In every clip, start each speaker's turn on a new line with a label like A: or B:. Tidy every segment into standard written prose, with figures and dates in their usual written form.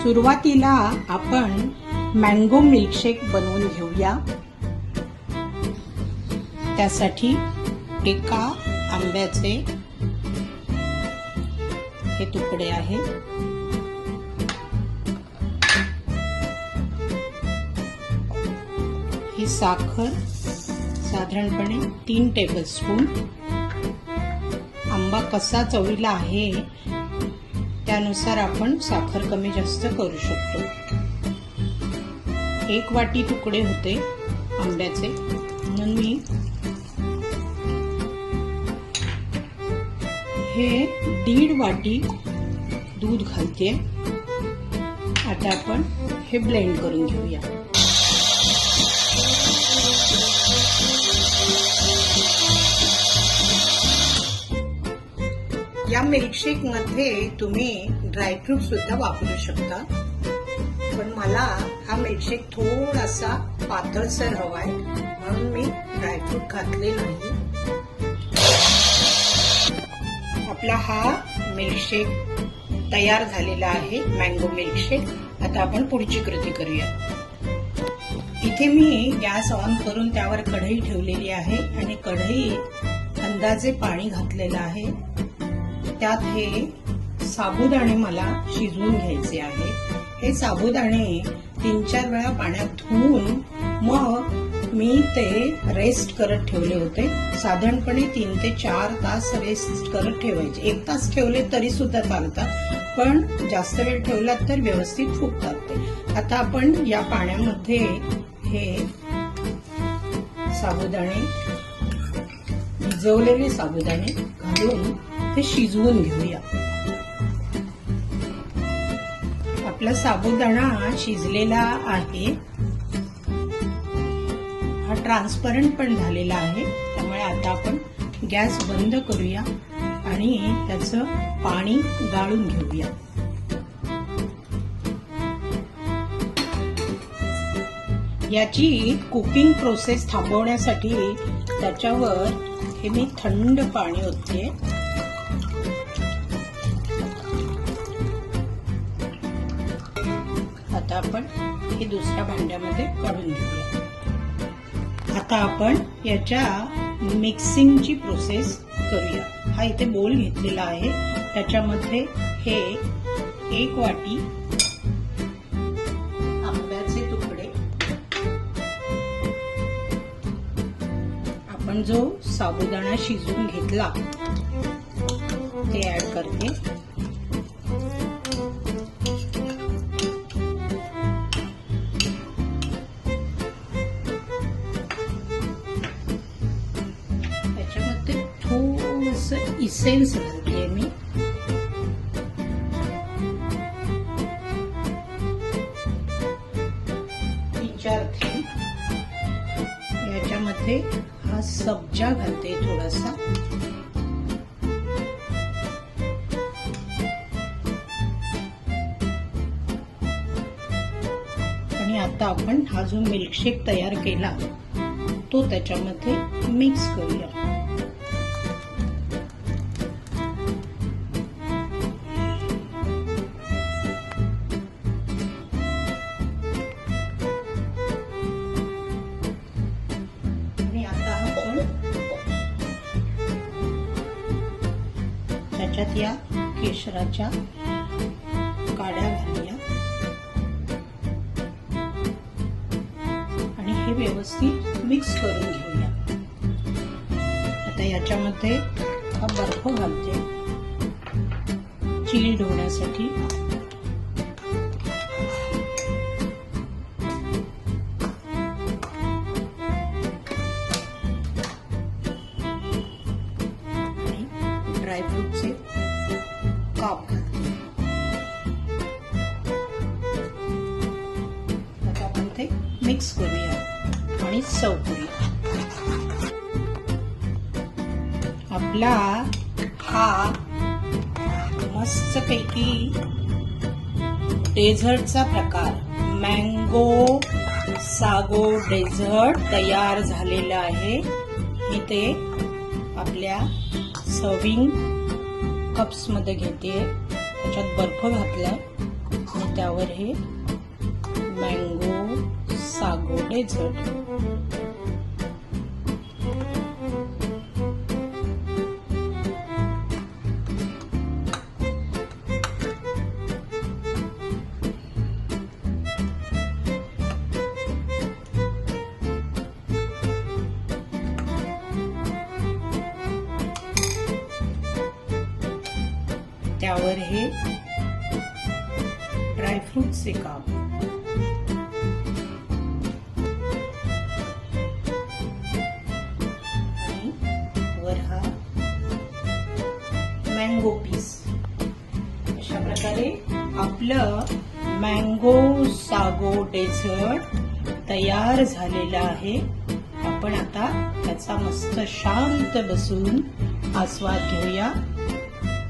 A: सुरुवातीला आपण mango milkshake बनवून घेऊया। त्यासाठी एका आंब्याचे हे तुकडे आहेत, ही साखर साधारणपणे 3 टेबलस्पून। आंबा कसा चवीला आहे त्यानुसार आपण साखर कमी जास्त करू शकतो। 1 वाटी तुकडे होते आंब्याचे, म्हणून मी हे 1.5 वाटी दूध घालते। आता आपण हे ब्लेंड करून घेऊया। या मिल्कशेक मध्ये तुम्ही ड्रायफ्रूट सुद्धा वापरू शकता, पण मला हा मिल्कशेक थोडासा पातळसर हवाय म्हणून मी ड्रायफ्रूट घातले नाही। आपला हा मिल्कशेक तयार झालेला आहे, मँगो मिल्कशेक। आता आपण पुढची कृती करूया। इथे मी गॅस ऑन करून त्यावर कढई ठेवलेली आहे आणि कढईत अंदाजे पाणी घातलेलं आहे। त्यात हे साबुदाणे मला शिजवून घ्यायचे आहे। हे साबुदाणे 3-4 वेळा पाण्यात धुवून मग मी ते रेस्ट करत ठेवले होते। साधारणपणे 3 ते 4 तास रेस्ट करत ठेवायचे। 1 तास ठेवले तरी सुद्धा चालतात, पण जास्त वेळ ठेवलात तर व्यवस्थित फुगतात ते। आता आपण या पाण्यामध्ये हे साबुदाणे, भिजवलेले साबुदाणे घालून ते शिजवून घेऊया। आपला साबुदाणा शिजलेला आहे, हा ट्रान्सपरंट पण झालेला आहे। त्यामुळे आता आपण गॅस बंद करूया आणि त्याचं पाणी गाळून घेऊया। याची कुकिंग प्रोसेस थांबवण्यासाठी त्याच्यावर हे मी थंड पाणी ओतते। आता आपण हे दुसऱ्या भांड्यामध्ये काढून घेऊया। आता आपण याच्या मिक्सिंगची प्रोसेस करूया। हा इथे बोल घेतलेला आहे, त्याच्यामध्ये हे 1 वाटी आंब्याचे तुकडे, आपण जो साबुदाणा शिजवून घेतला ते ऍड करते। त्याच्यामध्ये थोडंसं इसेन्स घालते मी। याच्यामध्ये हा सब्जा घालते थोडासा, आणि आता आपण हा जो मिल्कशेक तयार केला तो त्याच्यामध्ये मिक्स करूया। त्याच्यात या केशराच्या काड्या घालूया आणि हे व्यवस्थित मिक्स करून घेऊया। आता याच्यामध्ये हा बर्फ घालते चिल्ड होण्यासाठी। ड्रायफ्रूटचे काप घालते। आता आपण ते मिक्स करूया आणि सर्व करूया। आपला हा मस्तपैकी डेझर्टचा प्रकार मँगो सागो डेझर्ट तयार झालेला आहे। मी ते आपल्या सर्विंग कप्स मध्ये घेते, त्याच्यात बर्फ घातलाय आणि त्यावर हे मँगो सागो डेझर्ट. त्यावर हे ड्रायफ्रूटचे काप. आणि वर हा मँगो पीस. अशा प्रकारे आपलं मँगो सागो डेझर्ट तयार झालेलं आहे. आपण आता त्याचा मस्त शांत बसून आस्वाद घेऊया.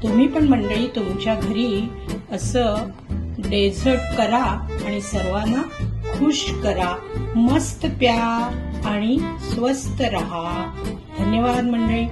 A: तुम्ही पण मंडळी तुमच्या घरी असं डेझर्ट करा आणि सर्वांना खुश करा. मस्त प्या आणि स्वस्थ रहा. धन्यवाद मंडळी.